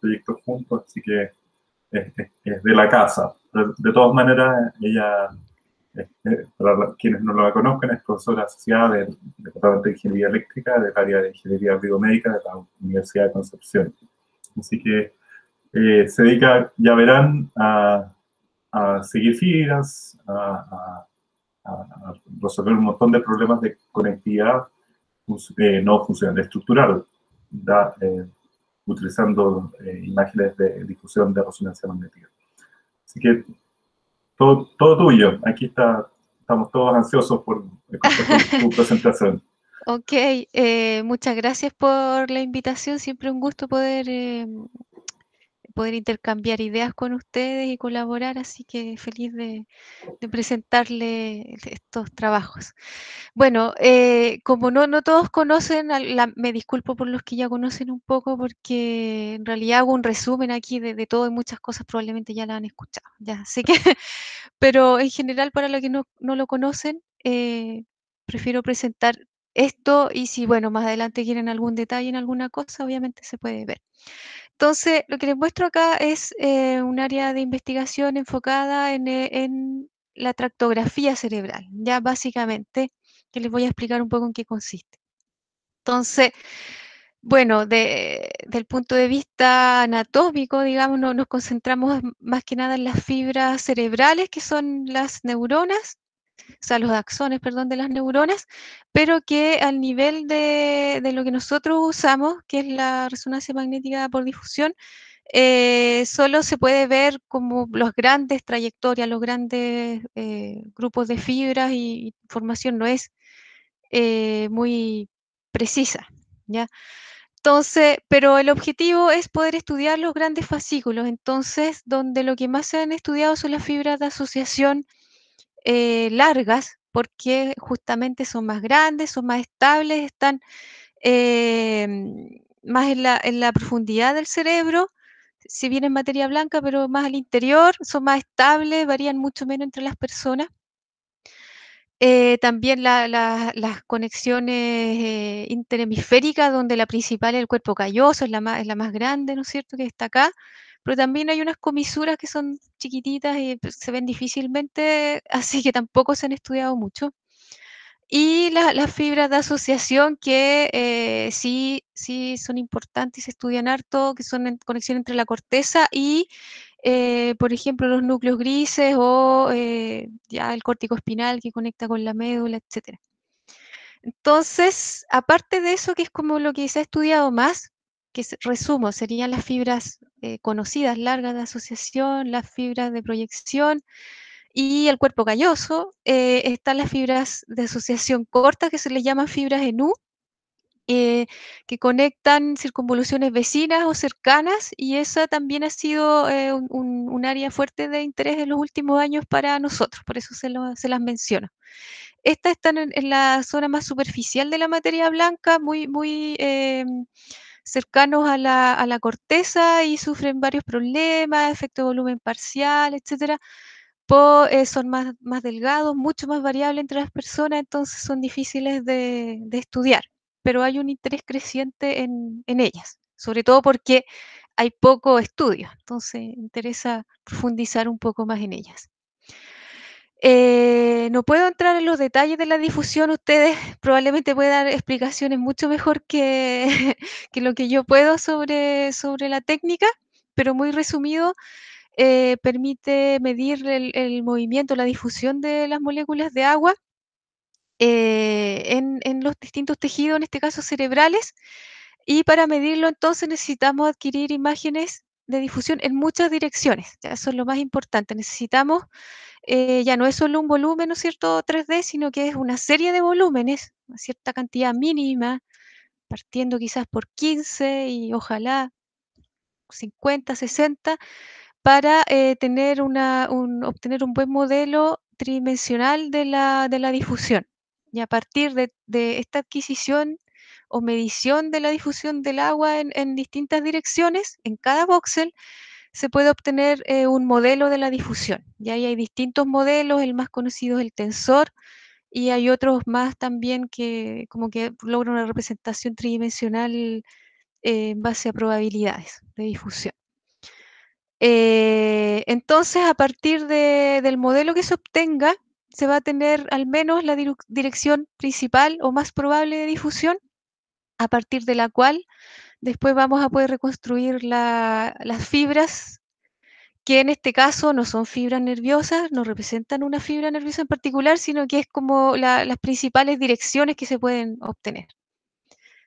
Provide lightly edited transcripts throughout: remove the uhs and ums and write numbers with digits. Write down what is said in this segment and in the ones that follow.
proyectos juntos, así que es de la casa. Pero de todas maneras, ella, para quienes no la conozcan, es profesora asociada del Departamento de Ingeniería Eléctrica del área de Ingeniería Biomédica de la Universidad de Concepción. Así que se dedica, ya verán, a seguir fibras, a resolver un montón de problemas de conectividad no funcional, estructural, utilizando imágenes de difusión de resonancia magnética. Así que todo tuyo. Aquí estamos todos ansiosos por escuchar tu presentación. Ok, muchas gracias por la invitación. Siempre un gusto poder intercambiar ideas con ustedes y colaborar, así que feliz de presentarle estos trabajos. Bueno, como no todos conocen, me disculpo por los que ya conocen un poco, porque en realidad hago un resumen aquí de todo y muchas cosas probablemente ya la han escuchado, ya, así que, pero en general para los que no lo conocen, prefiero presentar esto y si, bueno, más adelante quieren algún detalle en alguna cosa, obviamente se puede ver. Entonces, lo que les muestro acá es un área de investigación enfocada en la tractografía cerebral, ya básicamente, que les voy a explicar un poco en qué consiste. Entonces, bueno, del punto de vista anatómico, digamos, nos concentramos más que nada en las fibras cerebrales, que son las neuronas, o sea, los axones, perdón, de las neuronas, pero que al nivel de lo que nosotros usamos, que es la resonancia magnética por difusión, solo se puede ver como las grandes trayectorias, los grandes grupos de fibras y información no es muy precisa, ¿ya? Entonces, pero el objetivo es poder estudiar los grandes fascículos, entonces, donde lo que más se han estudiado son las fibras de asociación largas, porque justamente son más grandes, son más estables, están más en la profundidad del cerebro, si bien es materia blanca, pero más al interior, son más estables, varían mucho menos entre las personas. También las conexiones interhemisféricas, donde la principal es el cuerpo calloso, es la más grande, ¿no es cierto?, que está acá, pero también hay unas comisuras que son chiquititas y pues, se ven difícilmente, así que tampoco se han estudiado mucho. Y las fibras de asociación que sí son importantes y se estudian harto, que son en conexión entre la corteza y, por ejemplo, los núcleos grises o ya el córtico espinal que conecta con la médula, etcétera. Entonces, aparte de eso, que es como lo que se ha estudiado más, que resumo, serían las fibras conocidas, largas de asociación, las fibras de proyección, y el cuerpo calloso, están las fibras de asociación cortas que se les llaman fibras en U, que conectan circunvoluciones vecinas o cercanas, y esa también ha sido un área fuerte de interés en los últimos años para nosotros, por eso se las menciono. Estas están en la zona más superficial de la materia blanca, muy cercanos a la corteza y sufren varios problemas, efecto de volumen parcial, etcétera. Son más delgados, mucho más variables entre las personas, entonces son difíciles de estudiar, pero hay un interés creciente en ellas, sobre todo porque hay poco estudio, entonces interesa profundizar un poco más en ellas. No puedo entrar en los detalles de la difusión, ustedes probablemente puedan dar explicaciones mucho mejor que, que lo que yo puedo sobre la técnica, pero muy resumido, permite medir el movimiento, la difusión de las moléculas de agua en los distintos tejidos, en este caso cerebrales, y para medirlo entonces necesitamos adquirir imágenes de difusión en muchas direcciones, ya eso es lo más importante, necesitamos, ya no es solo un volumen, ¿no es cierto?, 3D, sino que es una serie de volúmenes, una cierta cantidad mínima, partiendo quizás por 15 y ojalá 50, 60, para obtener un buen modelo tridimensional de la difusión. Y a partir de esta adquisición o medición de la difusión del agua en distintas direcciones, en cada voxel, se puede obtener un modelo de la difusión. Y ahí hay distintos modelos, el más conocido es el tensor, y hay otros más también que como que logran una representación tridimensional en base a probabilidades de difusión. Entonces, a partir del modelo que se obtenga, se va a tener al menos la dirección principal o más probable de difusión, a partir de la cual después vamos a poder reconstruir las fibras, que en este caso no son fibras nerviosas, no representan una fibra nerviosa en particular, sino que es como las principales direcciones que se pueden obtener.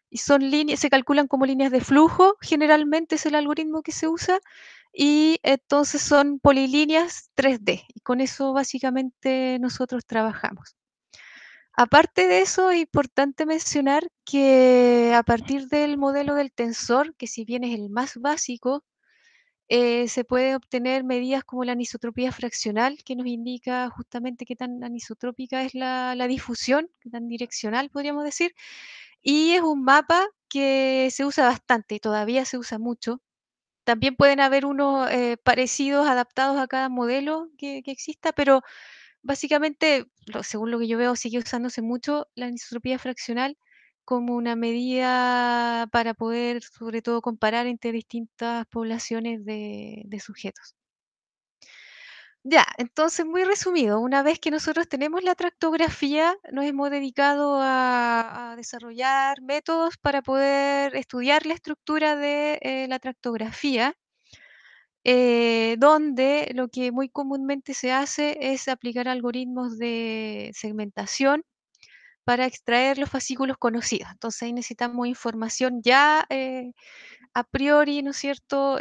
Y son líneas, se calculan como líneas de flujo, generalmente es el algoritmo que se usa, y entonces son polilíneas 3D, y con eso básicamente nosotros trabajamos. Aparte de eso, es importante mencionar que a partir del modelo del tensor, que si bien es el más básico, se puede obtener medidas como la anisotropía fraccional, que nos indica justamente qué tan anisotrópica es la difusión, qué tan direccional podríamos decir, y es un mapa que se usa bastante y todavía se usa mucho. También pueden haber unos parecidos adaptados a cada modelo que exista, pero básicamente, según lo que yo veo, sigue usándose mucho la anisotropía fraccional como una medida para poder, sobre todo, comparar entre distintas poblaciones de sujetos. Ya, entonces, muy resumido, una vez que nosotros tenemos la tractografía, nos hemos dedicado a desarrollar métodos para poder estudiar la estructura de la tractografía, donde lo que muy comúnmente se hace es aplicar algoritmos de segmentación para extraer los fascículos conocidos. Entonces ahí necesitamos información ya a priori, ¿no es cierto?,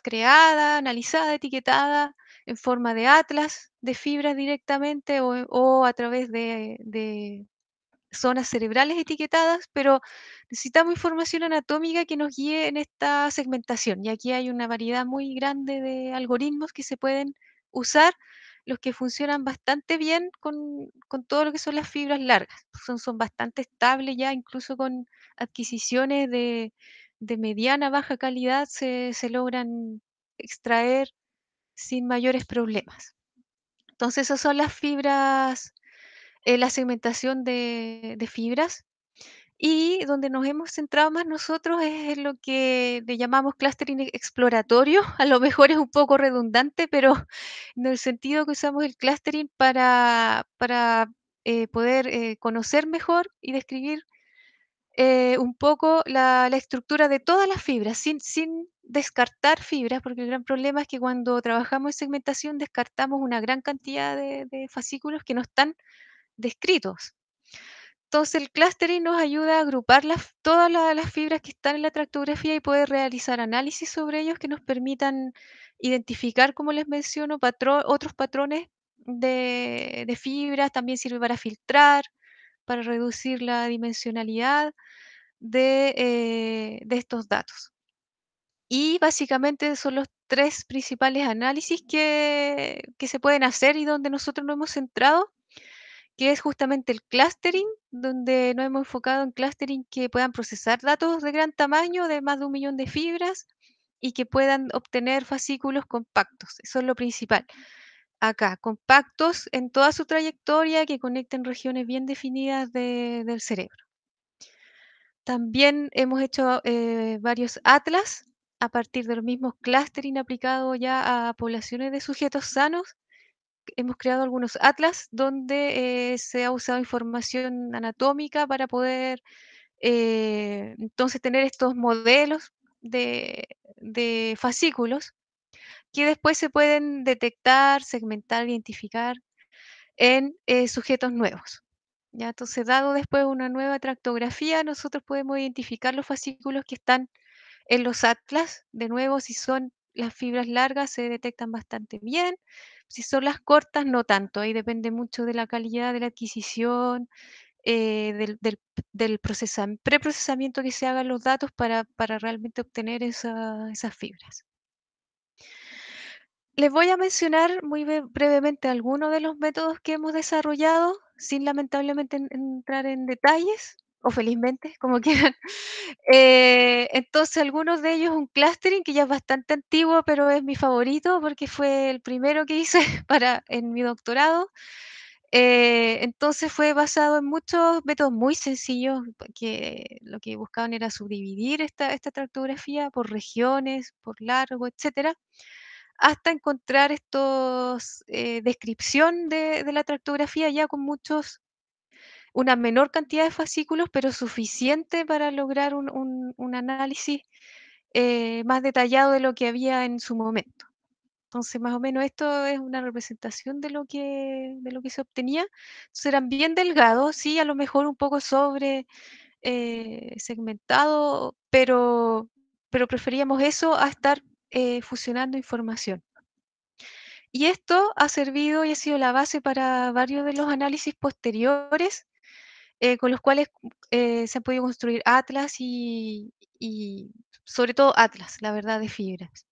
creada, analizada, etiquetada en forma de atlas de fibras directamente o a través de zonas cerebrales etiquetadas, pero necesitamos información anatómica que nos guíe en esta segmentación. Y aquí hay una variedad muy grande de algoritmos que se pueden usar, los que funcionan bastante bien con todo lo que son las fibras largas. Son bastante estables ya, incluso con adquisiciones de mediana, baja calidad, se logran extraer sin mayores problemas. Entonces, esas son las fibras, la segmentación de fibras. Y donde nos hemos centrado más nosotros es en lo que le llamamos clustering exploratorio. A lo mejor es un poco redundante, pero en el sentido que usamos el clustering para poder conocer mejor y describir un poco la estructura de todas las fibras, sin descartar fibras, porque el gran problema es que cuando trabajamos en segmentación descartamos una gran cantidad de fascículos que no están descritos. Entonces, el clustering nos ayuda a agrupar todas las fibras que están en la tractografía y poder realizar análisis sobre ellos que nos permitan identificar, como les menciono, otros patrones de fibras. También sirve para filtrar, para reducir la dimensionalidad de estos datos. Y básicamente son los tres principales análisis que se pueden hacer y donde nosotros nos hemos centrado, que es justamente el clustering, donde nos hemos enfocado en clustering que puedan procesar datos de gran tamaño, de más de 1 millón de fibras, y que puedan obtener fascículos compactos. Eso es lo principal. Acá, compactos en toda su trayectoria, que conecten regiones bien definidas del cerebro. También hemos hecho varios atlas a partir de los mismos clustering aplicados ya a poblaciones de sujetos sanos. Hemos creado algunos atlas donde se ha usado información anatómica para poder entonces tener estos modelos de fascículos que después se pueden detectar, segmentar, identificar en sujetos nuevos. ¿Ya? Entonces, dado después una nueva tractografía, nosotros podemos identificar los fascículos que están en los atlas. De nuevo, si son las fibras largas, se detectan bastante bien. Si son las cortas, no tanto. Ahí depende mucho de la calidad de la adquisición, del preprocesamiento que se haga en los datos para realmente obtener esas fibras. Les voy a mencionar muy brevemente algunos de los métodos que hemos desarrollado, sin lamentablemente entrar en detalles, o felizmente, como quieran. Entonces, algunos de ellos, un clustering que ya es bastante antiguo, pero es mi favorito porque fue el primero que hice en mi doctorado. Entonces fue basado en muchos métodos muy sencillos, que lo que buscaban era subdividir esta tractografía por regiones, por largo, etcétera, hasta encontrar estos descripción de la tractografía ya con una menor cantidad de fascículos, pero suficiente para lograr un análisis más detallado de lo que había en su momento. Entonces, más o menos esto es una representación de lo que se obtenía. Entonces, eran bien delgados, sí, a lo mejor un poco sobre segmentado, pero preferíamos eso a estar fusionando información. Y esto ha servido y ha sido la base para varios de los análisis posteriores con los cuales se han podido construir atlas y sobre todo atlas, la verdad, de fibras.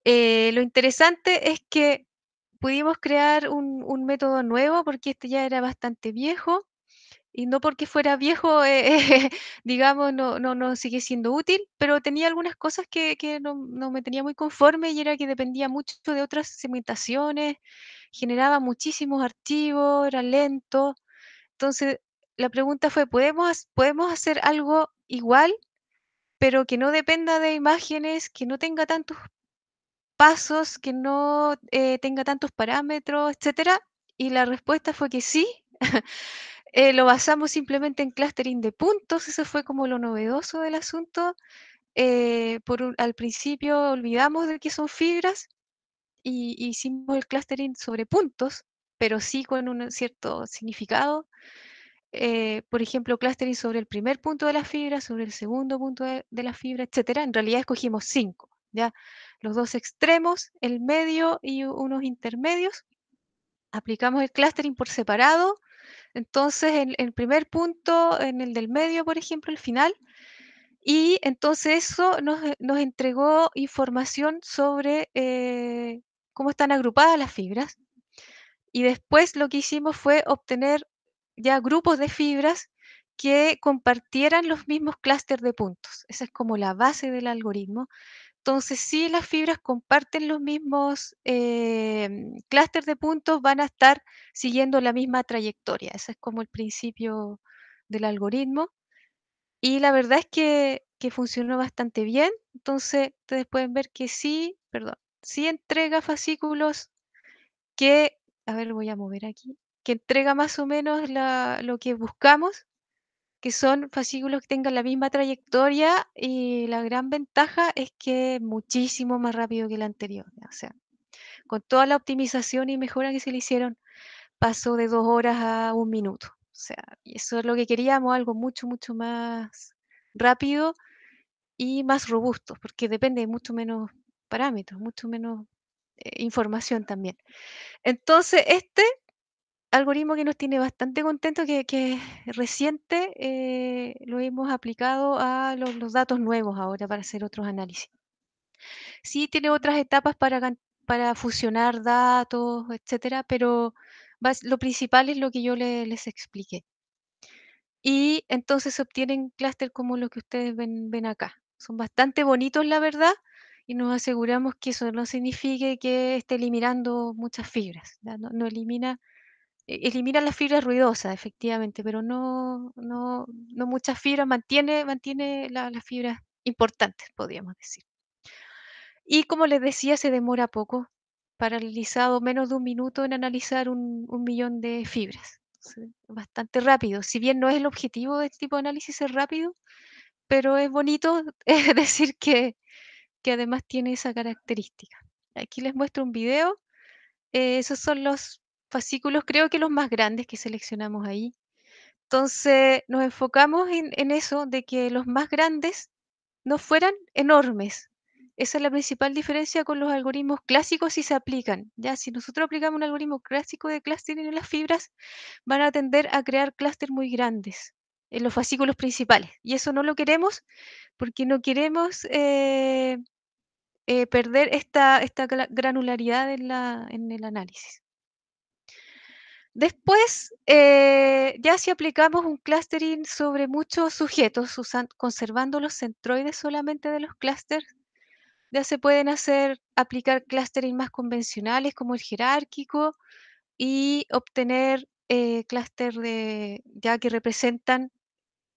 Lo interesante es que pudimos crear un método nuevo porque este ya era bastante viejo y no porque fuera viejo, digamos, no sigue siendo útil, pero tenía algunas cosas que no me tenía muy conforme y era que dependía mucho de otras segmentaciones, generaba muchísimos archivos, era lento. Entonces, la pregunta fue, ¿podemos hacer algo igual, pero que no dependa de imágenes, que no tenga tantos pasos, que no tenga tantos parámetros, etcétera? Y la respuesta fue que sí. Lo basamos simplemente en clustering de puntos, eso fue como lo novedoso del asunto. Al principio olvidamos de que son fibras y hicimos el clustering sobre puntos, pero sí con un cierto significado. Por ejemplo, clustering sobre el primer punto de la fibra, sobre el segundo punto de la fibra, etcétera. En realidad escogimos 5, ¿ya? Los dos extremos, el medio y unos intermedios. Aplicamos el clustering por separado. Entonces, en el primer punto, en el del medio, por ejemplo, el final, y entonces eso nos entregó información sobre cómo están agrupadas las fibras. Y después lo que hicimos fue obtener ya grupos de fibras que compartieran los mismos clústeres de puntos. Esa es como la base del algoritmo. Entonces, si las fibras comparten los mismos clústeres de puntos, van a estar siguiendo la misma trayectoria. Ese es como el principio del algoritmo. Y la verdad es que funcionó bastante bien. Entonces, ustedes pueden ver que sí, perdón, sí entrega fascículos que, a ver, voy a mover aquí, que entrega más o menos lo que buscamos, que son fascículos que tengan la misma trayectoria y la gran ventaja es que es muchísimo más rápido que el anterior. O sea, con toda la optimización y mejora que se le hicieron, pasó de 2 horas a 1 minuto. O sea, y eso es lo que queríamos, algo mucho, mucho más rápido y más robusto, porque depende de mucho menos parámetros, mucho menos información también. Entonces, este algoritmo que nos tiene bastante contentos, que es reciente, lo hemos aplicado a los datos nuevos ahora para hacer otros análisis. Sí tiene otras etapas para fusionar datos, etcétera, pero lo principal es lo que yo les expliqué. Y entonces se obtienen clústeres como los que ustedes ven acá. Son bastante bonitos, la verdad, y nos aseguramos que eso no signifique que esté eliminando muchas fibras. ¿Ya? No elimina las fibras ruidosas, efectivamente, pero no muchas fibras, mantiene las fibras importantes, podríamos decir. Y como les decía, se demora poco, paralizado menos de 1 minuto en analizar 1 millón de fibras. Entonces, bastante rápido. Si bien no es el objetivo de este tipo de análisis ser rápido, pero es bonito decir que además tiene esa característica. Aquí les muestro un video. Esos son los fascículos, creo que los más grandes que seleccionamos ahí. Entonces nos enfocamos en eso, de que los más grandes no fueran enormes. Esa es la principal diferencia con los algoritmos clásicos si se aplican. Ya, si nosotros aplicamos un algoritmo clásico de clustering en las fibras, van a tender a crear clústeres muy grandes en los fascículos principales. Y eso no lo queremos porque no queremos perder esta granularidad en el análisis. Después, ya si aplicamos un clustering sobre muchos sujetos, conservando los centroides solamente de los clústeres, ya se pueden aplicar clustering más convencionales como el jerárquico y obtener clúster ya que representan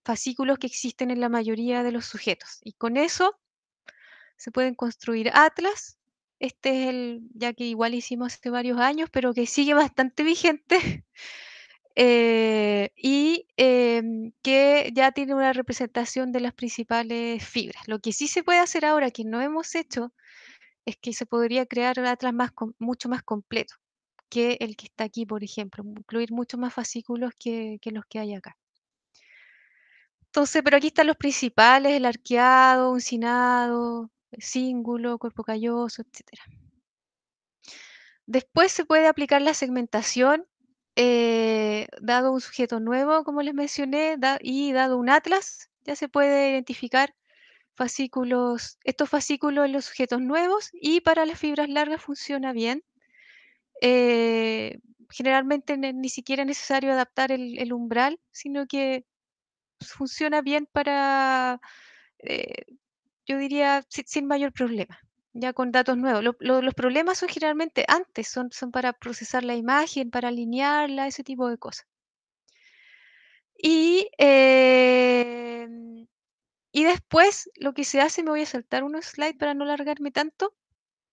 fascículos que existen en la mayoría de los sujetos. Y con eso se pueden construir atlas. Este es ya que igual hicimos hace varios años, pero que sigue bastante vigente. Y que ya tiene una representación de las principales fibras. Lo que sí se puede hacer ahora, que no hemos hecho, es que se podría crear un atlas mucho más completo que el que está aquí, por ejemplo, incluir muchos más fascículos que los que hay acá. Entonces, pero aquí están los principales: el arqueado, uncinado, el cíngulo, cuerpo calloso, etc. Después se puede aplicar la segmentación, dado un sujeto nuevo, como les mencioné, y dado un atlas, ya se puede identificar estos fascículos en los sujetos nuevos, y para las fibras largas funciona bien. Generalmente ni siquiera es necesario adaptar el umbral, sino que funciona bien para, eh, yo diría, sin mayor problema, ya con datos nuevos. Los problemas son generalmente antes, son para procesar la imagen, para alinearla, ese tipo de cosas. Y, y después lo que se hace, me voy a saltar unos slides para no alargarme tanto.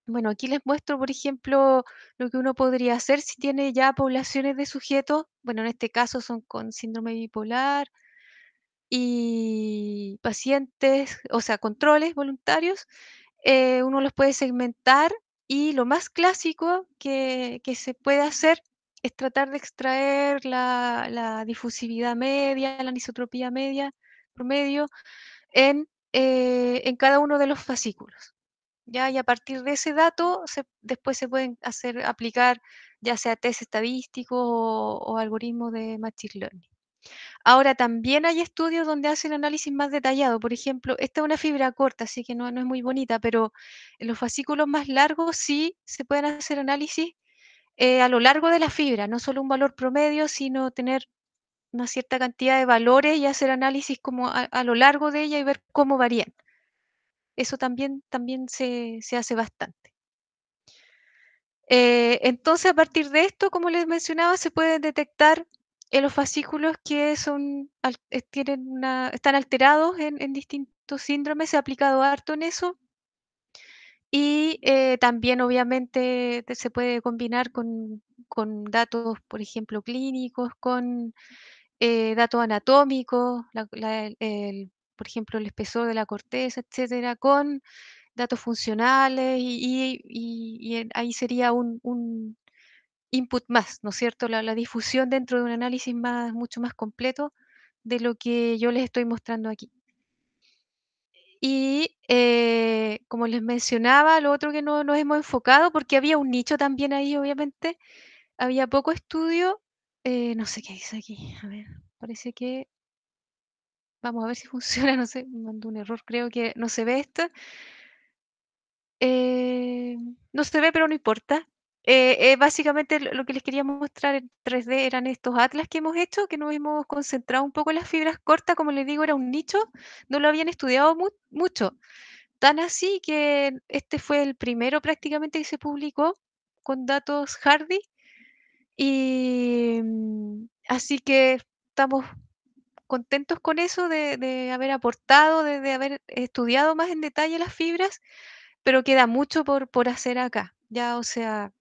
Bueno, aquí les muestro, por ejemplo, lo que uno podría hacer si tiene ya poblaciones de sujetos. Bueno, en este caso son con síndrome bipolar y pacientes, o sea, controles voluntarios. Uno los puede segmentar, y lo más clásico que se puede hacer es tratar de extraer la difusividad media, la anisotropía media, promedio, en cada uno de los fascículos. ¿Ya? Y a partir de ese dato, después se pueden aplicar ya sea test estadísticos o algoritmos de Machine Learning. Ahora, también hay estudios donde hacen análisis más detallado. Por ejemplo, esta es una fibra corta, así que no es muy bonita, pero en los fascículos más largos sí se pueden hacer análisis a lo largo de la fibra, no solo un valor promedio, sino tener una cierta cantidad de valores y hacer análisis como a lo largo de ella y ver cómo varían. Eso también se hace bastante. Entonces, a partir de esto, como les mencionaba, se pueden detectar en los fascículos que están alterados en distintos síndromes. Se ha aplicado harto en eso. Y también, obviamente, se puede combinar con datos, por ejemplo, clínicos, con datos anatómicos, por ejemplo, el espesor de la corteza, etcétera, con datos funcionales, y ahí sería un input más, ¿no es cierto? La difusión dentro de un análisis mucho más completo de lo que yo les estoy mostrando aquí. Y como les mencionaba, lo otro que no nos hemos enfocado, porque había un nicho también ahí, obviamente, había poco estudio. No sé qué dice aquí, a ver, parece que, vamos a ver si funciona, no sé, me mandó un error, creo que no se ve esto. No se ve, pero no importa. Básicamente lo que les quería mostrar en 3D eran estos atlas que hemos hecho, que nos hemos concentrado un poco en las fibras cortas. Como les digo, era un nicho, no lo habían estudiado mucho. Tan así que este fue el primero prácticamente que se publicó con datos Hardy. Y así que estamos contentos con eso, de haber aportado, de haber estudiado más en detalle las fibras, pero queda mucho por hacer acá. Ya, o sea,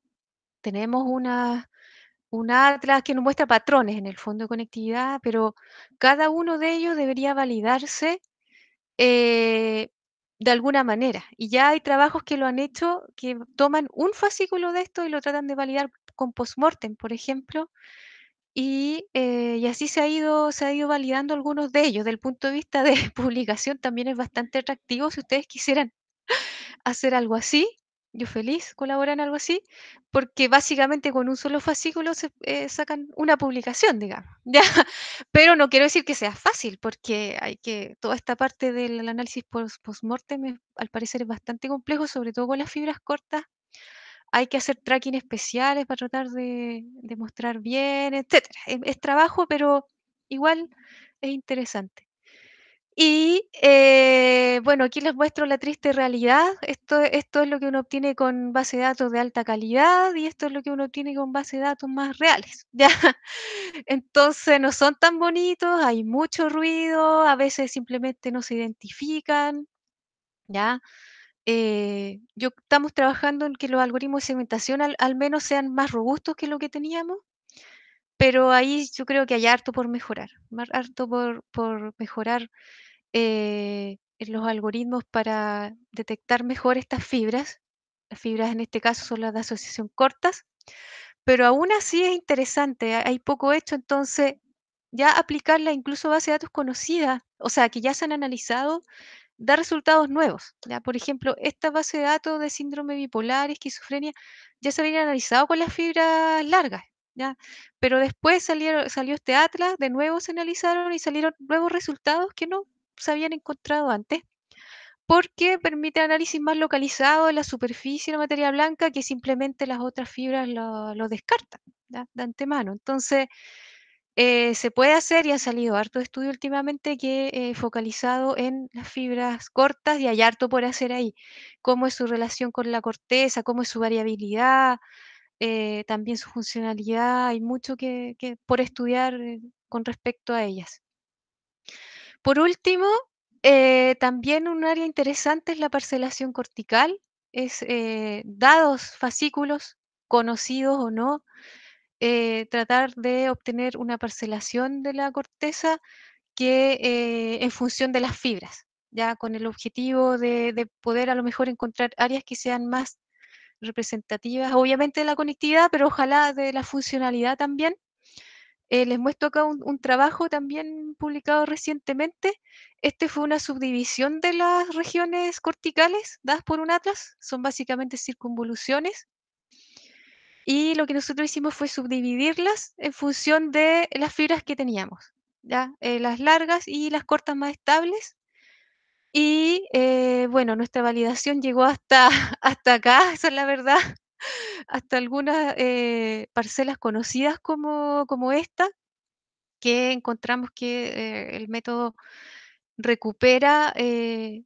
tenemos un atlas que nos muestra patrones en el fondo de conectividad, pero cada uno de ellos debería validarse eh, de alguna manera. Y ya hay trabajos que lo han hecho, que toman un fascículo de esto y lo tratan de validar con postmortem, por ejemplo, y así se ha ido validando algunos de ellos. Del punto de vista de publicación también es bastante atractivo. Si ustedes quisieran hacer algo así, yo feliz colaborar en algo así, porque básicamente con un solo fascículo se sacan una publicación, digamos, ¿ya? Pero no quiero decir que sea fácil, porque toda esta parte del análisis post-mortem al parecer es bastante complejo, sobre todo con las fibras cortas. Hay que hacer tracking especiales para tratar de mostrar bien, etcétera. Es trabajo, pero igual es interesante. Y bueno, aquí les muestro la triste realidad. Esto es lo que uno obtiene con base de datos de alta calidad y esto es lo que uno obtiene con base de datos más reales. ¿Ya? Entonces no son tan bonitos, hay mucho ruido, a veces simplemente no se identifican. ¿Ya? Estamos trabajando en que los algoritmos de segmentación al menos sean más robustos que lo que teníamos, pero ahí yo creo que hay harto por mejorar, harto por mejorar en los algoritmos para detectar mejor estas fibras. Las fibras en este caso son las de asociación cortas, pero aún así es interesante, hay poco hecho, entonces ya aplicarla incluso a bases de datos conocidas, o sea, que ya se han analizado, da resultados nuevos. ¿Ya? Por ejemplo, esta base de datos de síndrome bipolar, esquizofrenia, ya se habían analizado con las fibras largas. ¿Ya? Pero después salió este atlas, de nuevo se analizaron y salieron nuevos resultados que no se habían encontrado antes, porque permite análisis más localizado de la superficie de la materia blanca que simplemente las otras fibras lo descartan, ¿ya? De antemano. Entonces, se puede hacer y ha salido harto de estudio últimamente que focalizado en las fibras cortas y hay harto por hacer ahí. Cómo es su relación con la corteza, cómo es su variabilidad, también su funcionalidad. Hay mucho que por estudiar con respecto a ellas. Por último, también un área interesante es la parcelación cortical. Es dados fascículos, conocidos o no, tratar de obtener una parcelación de la corteza que en función de las fibras, ya con el objetivo de poder a lo mejor encontrar áreas que sean más representativas, obviamente de la conectividad, pero ojalá de la funcionalidad también. Les muestro acá un trabajo también publicado recientemente. Este fue una subdivisión de las regiones corticales dadas por un atlas, son básicamente circunvoluciones. Y lo que nosotros hicimos fue subdividirlas en función de las fibras que teníamos, ¿ya? Las largas y las cortas más estables. Y bueno, nuestra validación llegó hasta, hasta acá, esa es la verdad, hasta algunas parcelas conocidas como esta, que encontramos que el método recupera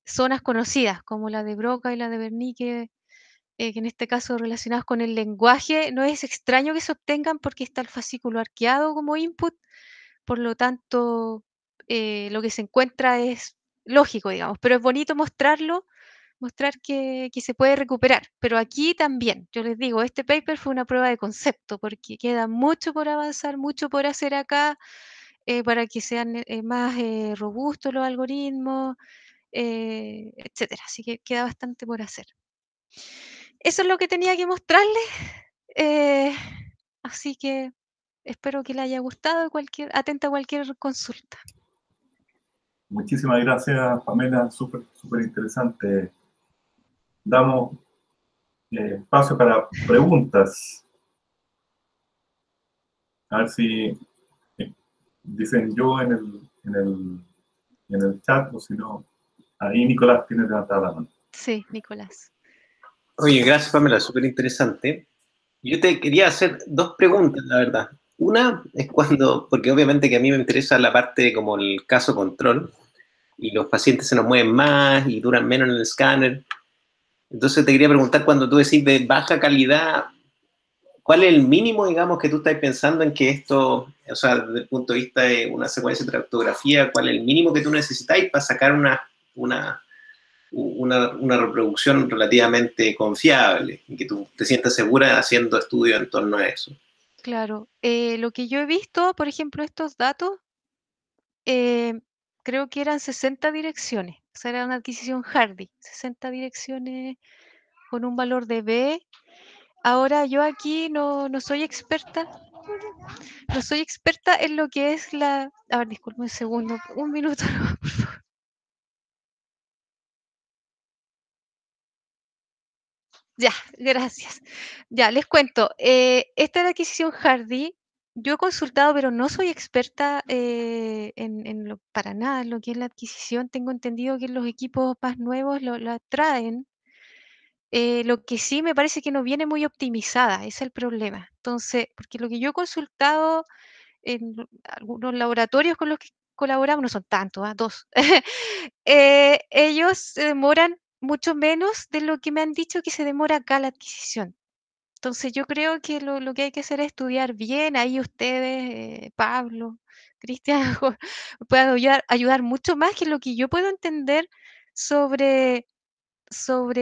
zonas conocidas, como la de Broca y la de Wernicke, que en este caso relacionadas con el lenguaje. No es extraño que se obtengan porque está el fascículo arqueado como input, por lo tanto, lo que se encuentra es lógico, digamos, pero es bonito mostrarlo, mostrar que se puede recuperar. Pero aquí también, yo les digo, este paper fue una prueba de concepto, porque queda mucho por avanzar, mucho por hacer acá, para que sean más robustos los algoritmos, etcétera. Así que queda bastante por hacer. Eso es lo que tenía que mostrarles. eh, Así que espero que les haya gustado. Atenta a cualquier consulta. Muchísimas gracias, Pamela, súper, súper interesante. Damos espacio para preguntas. A ver si dicen yo en el chat o si no, ahí Nicolás tiene levantada la mano. Sí, Nicolás. Oye, gracias Pamela, súper interesante. Yo te quería hacer dos preguntas, la verdad. Una es porque obviamente que a mí me interesa la parte como el caso control, y los pacientes se nos mueven más y duran menos en el escáner. Entonces te quería preguntar, cuando tú decís de baja calidad, ¿cuál es el mínimo, digamos, que tú estás pensando en que esto, o sea, desde el punto de vista de una secuencia de tractografía, cuál es el mínimo que tú necesitáis para sacar una reproducción relativamente confiable y que tú te sientas segura haciendo estudios en torno a eso? Claro. Lo que yo he visto, por ejemplo, estos datos, creo que eran 60 direcciones. O sea, era una adquisición Hardy. 60 direcciones con un valor de B. Ahora yo aquí no soy experta. No soy experta en lo que es la... A ver, disculpe un segundo. Un minuto, por favor. Ya, gracias. Ya, les cuento. Esta es la adquisición Hardy. Yo he consultado, pero no soy experta para nada en lo que es la adquisición. Tengo entendido que los equipos más nuevos la traen. Lo que sí me parece que no viene muy optimizada, ese es el problema. Entonces, porque lo que yo he consultado en algunos laboratorios con los que colaboramos, no son tantos, 2, ellos se demoran mucho menos de lo que me han dicho que se demora acá la adquisición. Entonces yo creo que lo que hay que hacer es estudiar bien, ahí ustedes, Pablo, Cristian, pueden ayudar mucho más que lo que yo puedo entender sobre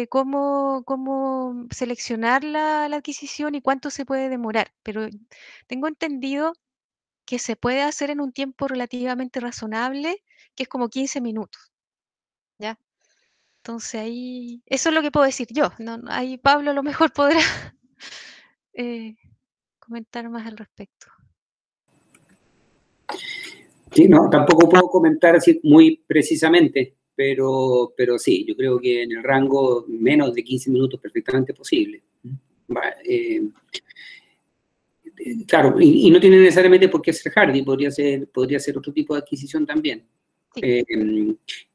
cómo seleccionar la adquisición y cuánto se puede demorar, pero tengo entendido que se puede hacer en un tiempo relativamente razonable, que es como 15 minutos, ¿ya? Entonces ahí eso es lo que puedo decir yo, ahí Pablo a lo mejor podrá, eh, comentar más al respecto. Sí, no, tampoco puedo comentar así muy precisamente, pero sí, yo creo que en el rango menos de 15 minutos perfectamente posible. Claro, y no tiene necesariamente por qué ser Hardy, podría ser otro tipo de adquisición también. Sí.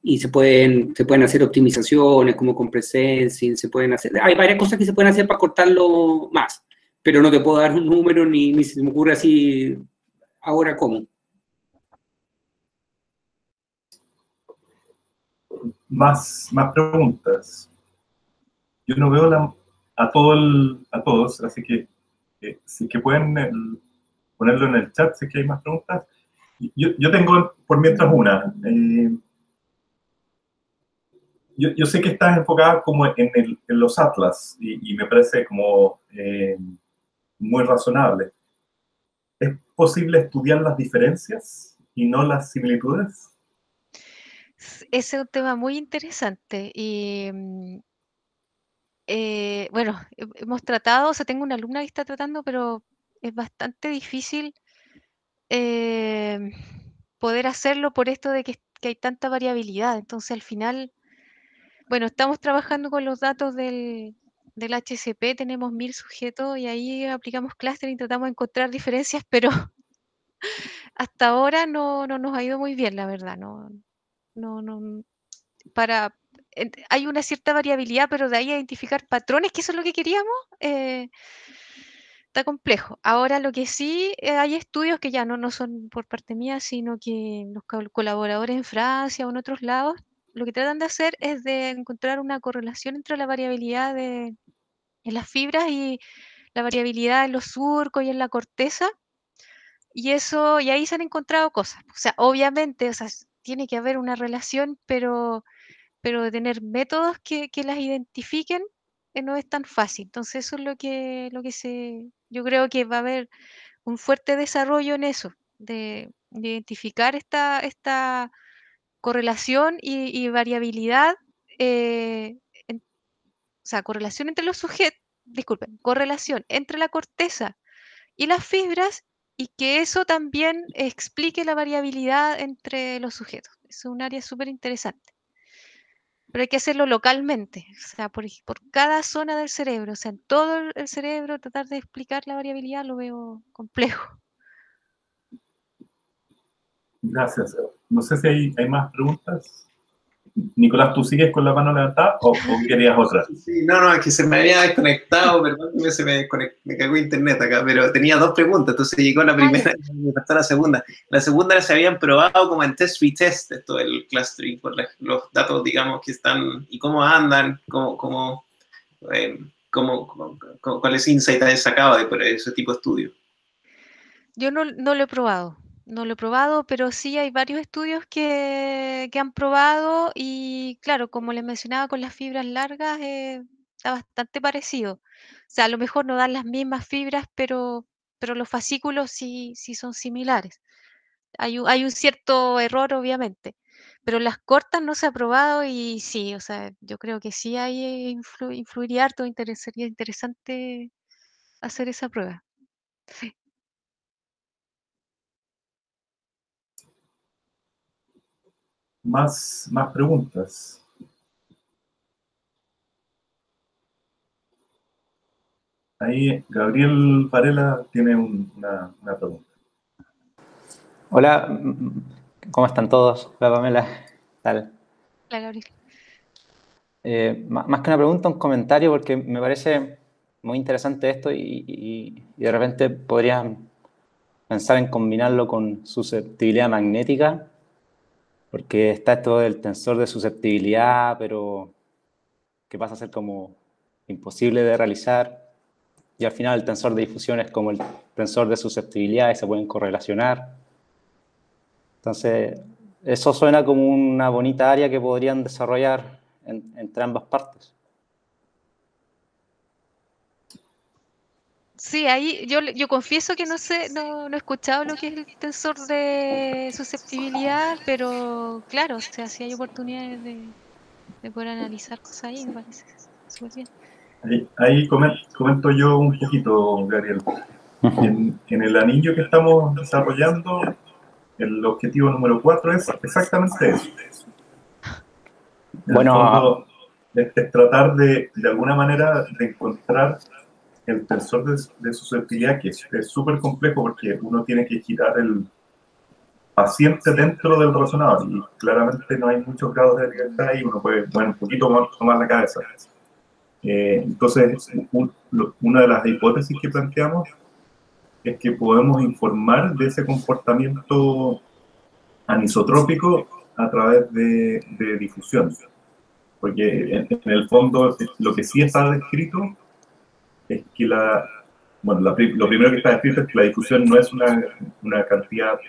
Y se pueden hacer optimizaciones como con presensing, hay varias cosas que se pueden hacer para cortarlo más, pero no te puedo dar un número ni se me ocurre así ahora cómo. Más preguntas. Yo no veo a todos, así que si que pueden ponerlo en el chat si que hay más preguntas. Yo tengo por mientras una. Yo sé que estás enfocada como en los atlas y me parece como muy razonable. ¿Es posible estudiar las diferencias y no las similitudes? Ese es un tema muy interesante y bueno, hemos tratado, o sea, tengo una alumna que está tratando, pero es bastante difícil poder hacerlo por esto de que hay tanta variabilidad. Entonces, al final, bueno, estamos trabajando con los datos del HCP, tenemos 1000 sujetos y ahí aplicamos clustering y tratamos de encontrar diferencias, pero hasta ahora no nos ha ido muy bien, la verdad. No, hay una cierta variabilidad, pero de ahí a identificar patrones, que eso es lo que queríamos, está complejo. Ahora lo que sí, hay estudios que ya no son por parte mía, sino que los colaboradores en Francia o en otros lados, lo que tratan de hacer es de encontrar una correlación entre la variabilidad en las fibras y la variabilidad en los surcos y en la corteza, y ahí se han encontrado cosas. O sea, obviamente, o sea, tiene que haber una relación, pero de tener métodos que las identifiquen, no es tan fácil. Entonces eso es yo creo que va a haber un fuerte desarrollo en eso, de identificar esta correlación y variabilidad, o sea, correlación entre los sujetos, disculpen, correlación entre la corteza y las fibras, y que eso también explique la variabilidad entre los sujetos. Es un área súper interesante. Pero hay que hacerlo localmente, o sea, por cada zona del cerebro, o sea, en todo el cerebro, tratar de explicar la variabilidad lo veo complejo. Gracias. No sé si hay más preguntas. Nicolás, ¿tú sigues con la mano levantada o querías otra? Sí, no, es que se me había desconectado, perdón, me cagó internet acá, pero tenía 2 preguntas, entonces llegó la primera y me faltó la segunda. La segunda se habían probado como en test-retest, esto del clustering, por los datos, digamos, que están, y cómo andan, cuáles insights has sacado de ese tipo de estudios. Yo no lo he probado. No lo he probado, pero sí hay varios estudios que han probado y claro, como les mencionaba con las fibras largas, está bastante parecido. O sea, a lo mejor no dan las mismas fibras, pero los fascículos sí son similares. Hay un cierto error, obviamente, pero las cortas no se ha probado y sí, o sea, yo creo que sí ahí influiría harto, sería interesante hacer esa prueba. Sí. Más preguntas. Ahí Gabriel Varela tiene una pregunta. Hola, ¿cómo están todos? Hola Pamela, ¿qué tal? Hola, Gabriel. Más que una pregunta, un comentario, porque me parece muy interesante esto y de repente podrían pensar en combinarlo con susceptibilidad magnética Porque está esto del tensor de susceptibilidad, pero que pasa a ser como imposible de realizar. Y al final el tensor de difusión es como el tensor de susceptibilidad y se pueden correlacionar. Entonces, eso suena como una bonita área que podrían desarrollar entre ambas partes. Sí, ahí yo confieso que no sé, no he escuchado lo que es el tensor de susceptibilidad, pero claro, o sea, sí hay oportunidades de poder analizar cosas ahí, me parece súper bien. Ahí comento yo un poquito, Gabriel. En el anillo que estamos desarrollando, el objetivo número 4 es exactamente eso. En el fondo, es tratar de alguna manera de encontrar el tensor de susceptibilidad, que es súper complejo porque uno tiene que girar el paciente dentro del razonador y claramente no hay muchos grados de libertad y uno puede, bueno, un poquito más tomar la cabeza. Entonces, una de las hipótesis que planteamos es que podemos informar de ese comportamiento anisotrópico a través de difusión. Porque en el fondo lo que sí está descrito es que lo primero que está descrito es que la difusión no es una cantidad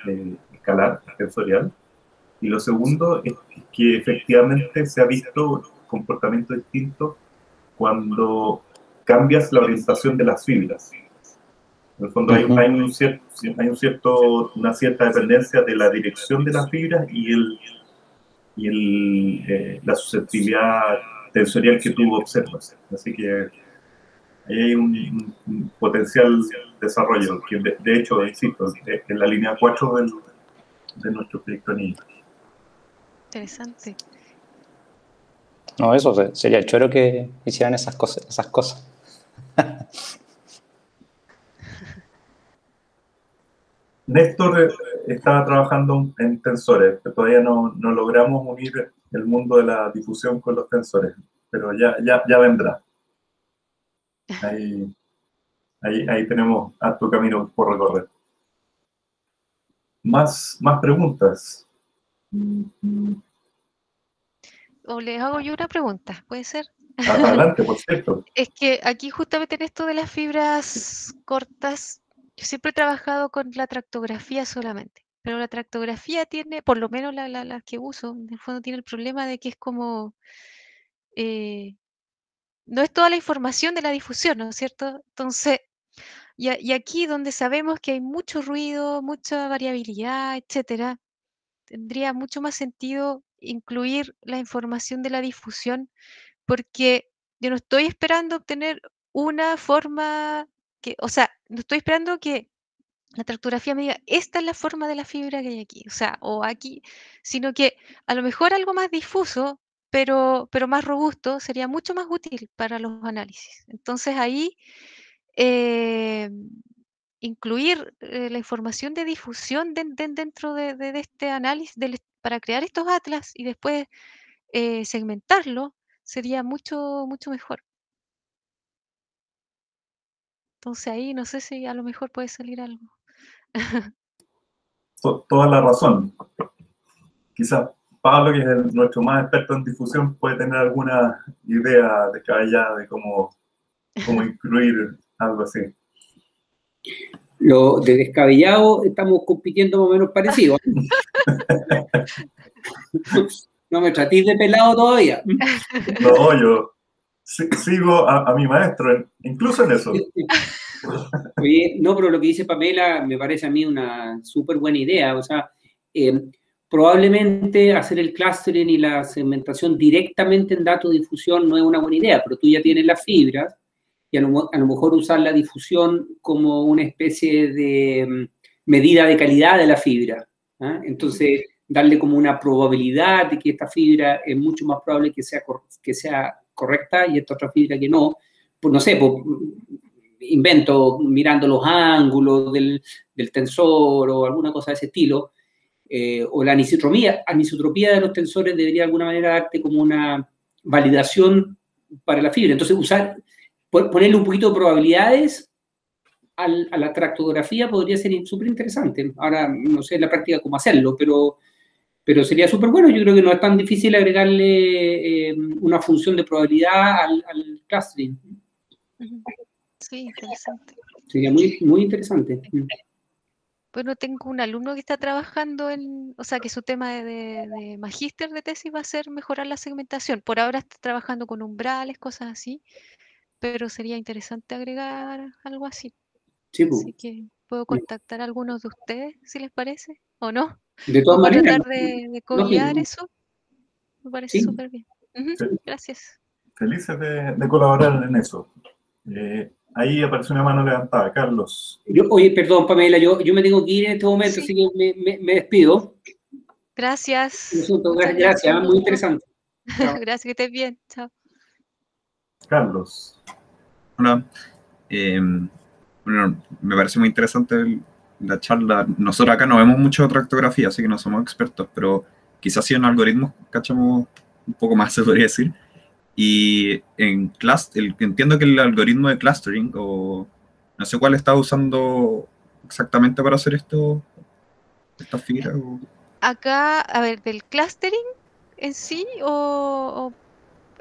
escalar tensorial. Y lo segundo es que efectivamente se ha visto comportamiento distinto cuando cambias la orientación de las fibras. En el fondo hay una cierta dependencia de la dirección de las fibras y la susceptibilidad tensorial que tú observas. Así que ahí hay un potencial desarrollo, que de hecho, insisto, en la línea 4 de nuestro proyecto anillo. Interesante. No, eso sería choro que hicieran esas cosas. Néstor estaba trabajando en tensores, pero todavía no logramos unir el mundo de la difusión con los tensores, pero ya vendrá. Ahí tenemos harto camino por recorrer. Más preguntas. O les hago yo una pregunta, ¿puede ser? Adelante, por cierto. Es que aquí justamente en esto de las fibras cortas, yo siempre he trabajado con la tractografía solamente, pero la tractografía tiene, por lo menos la que uso, en el fondo tiene el problema de que es como, no es toda la información de la difusión, ¿no es cierto? Entonces, y aquí donde sabemos que hay mucho ruido, mucha variabilidad, etcétera, tendría mucho más sentido incluir la información de la difusión, porque yo no estoy esperando obtener una forma que, o sea, no estoy esperando que la tractografía me diga, esta es la forma de la fibra que hay aquí, o sea, o aquí, sino que a lo mejor algo más difuso, pero más robusto, sería mucho más útil para los análisis. Entonces ahí eh, incluir la información de difusión dentro de este análisis para crear estos atlas y después segmentarlo sería mucho mejor. Entonces ahí no sé si a lo mejor puede salir algo. Toda la razón. Quizás Pablo, que es nuestro más experto en difusión, puede tener alguna idea descabellada de cómo incluir algo así. Lo de descabellado estamos compitiendo más o menos parecido. No me tratéis de pelado todavía. No, yo sigo a mi maestro, incluso en eso. Oye, no, pero lo que dice Pamela me parece a mí una súper buena idea. O sea, probablemente hacer el clustering y la segmentación directamente en datos de difusión no es una buena idea, pero tú ya tienes las fibras y a lo mejor usar la difusión como una especie de medida de calidad de la fibra. ¿Ah? Entonces, darle como una probabilidad de que esta fibra es mucho más probable que sea correcta y esta otra fibra que no. Pues no sé, pues, invento mirando los ángulos del tensor o alguna cosa de ese estilo, o la anisotropía de los tensores debería de alguna manera darte como una validación para la fibra. Entonces, ponerle un poquito de probabilidades a la tractografía podría ser súper interesante. Ahora, no sé en la práctica cómo hacerlo, pero Pero sería súper bueno, yo creo que no es tan difícil agregarle una función de probabilidad al clustering. Sí, interesante. Sería muy, muy interesante. Bueno, tengo un alumno que está trabajando o sea, que su tema de magíster de tesis va a ser mejorar la segmentación. Por ahora está trabajando con umbrales, cosas así, pero sería interesante agregar algo así. Sí, Así que puedo contactar a algunos de ustedes, si les parece, ¿o no? de todas Como maneras. tratar de co-guiar eso. Me parece Sí. súper bien. Sí. Gracias. Felices de colaborar en eso. Ahí apareció una mano levantada, Carlos. Oye, perdón, Pamela, yo me tengo que ir en este momento, Sí. así que me despido. Gracias. Muchas gracias, muy interesante. Gracias, que estés bien. Chao. Carlos. Hola. Bueno, me parece muy interesante la charla. Nosotros acá no vemos mucho de tractografía, así que no somos expertos, pero quizás sí en algoritmos cachamos un poco más, se podría decir. Y entiendo que el algoritmo de clustering, o no sé cuál está usando exactamente para hacer estas figuras. Acá, a ver, del clustering en sí, o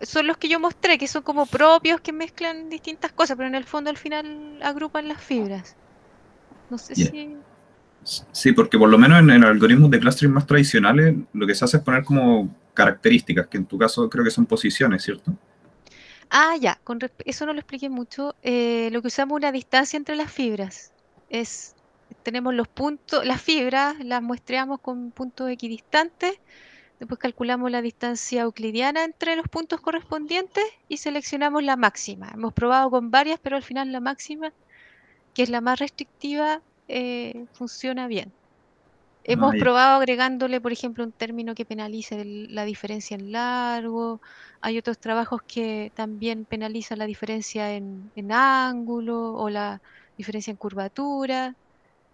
son los que yo mostré, que son como propios, que mezclan distintas cosas, pero en el fondo al final agrupan las fibras. No sé si... Sí, porque por lo menos en algoritmos de clustering más tradicionales, lo que se hace es poner como características, que en tu caso creo que son posiciones, ¿cierto? Ah, ya, eso no lo expliqué mucho. Lo que usamos una distancia entre las fibras. Tenemos los puntos, las fibras las muestreamos con puntos equidistantes, después calculamos la distancia euclidiana entre los puntos correspondientes y seleccionamos la máxima. Hemos probado con varias, pero al final la máxima, que es la más restrictiva, funciona bien. Hemos probado agregándole, por ejemplo, un término que penalice la diferencia en largo. Hay otros trabajos que también penalizan la diferencia en ángulo o la diferencia en curvatura,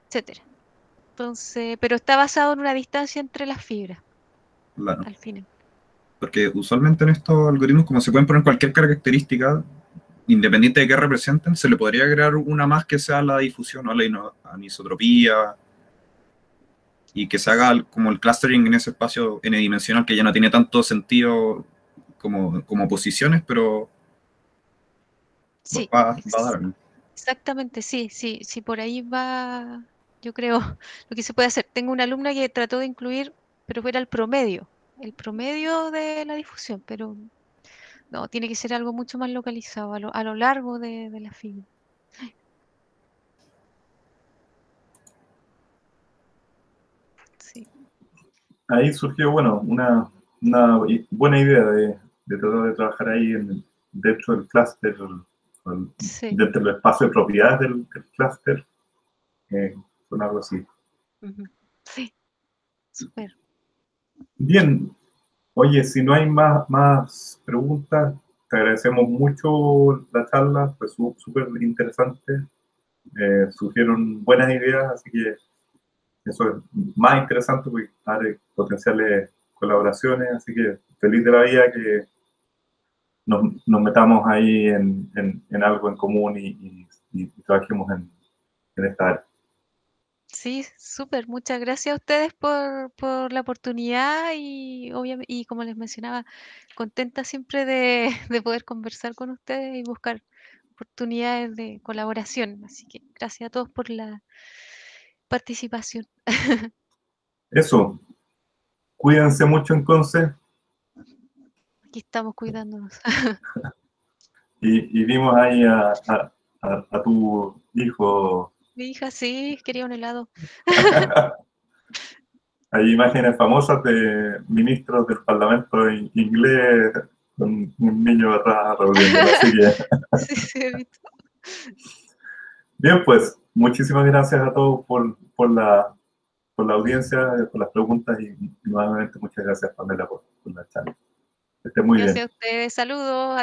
etcétera. Entonces, pero está basado en una distancia entre las fibras, Claro. al final. Porque usualmente en estos algoritmos, como se pueden poner cualquier característica, independiente de qué representen, se le podría agregar una más que sea la difusión o la anisotropía, y que se haga como el clustering en ese espacio n-dimensional que ya no tiene tanto sentido como posiciones, pero Sí, va a dar. exactamente, sí, por ahí va, yo creo, lo que se puede hacer. Tengo una alumna que trató de incluir, pero era el promedio de la difusión, pero no, tiene que ser algo mucho más localizado, a lo largo de la fibra. Sí. Ahí surgió, bueno, una buena idea de tratar de trabajar ahí dentro del clúster, Sí. dentro del espacio de propiedades del clúster, con algo así. Sí, súper. Bien, oye, si no hay más preguntas, te agradecemos mucho la charla, fue súper interesante, surgieron buenas ideas, así que eso es más interesante porque abre potenciales colaboraciones, así que feliz de la vida que nos metamos ahí en algo en común y trabajemos en esta área. Sí, súper. Muchas gracias a ustedes por la oportunidad y obviamente, y como les mencionaba, contenta siempre de poder conversar con ustedes y buscar oportunidades de colaboración. Así que gracias a todos por la participación. Eso, cuídense mucho entonces. Aquí estamos cuidándonos. Y vimos ahí a tu hijo. Mi hija sí, quería un helado. Hay imágenes famosas de ministros del Parlamento inglés con un niño atrás reuniéndolo, así que... Sí, he visto. Bien, pues, muchísimas gracias a todos por la audiencia, por las preguntas y nuevamente muchas gracias, Pamela, por la charla. Que esté muy bien. Gracias a ustedes. Saludos.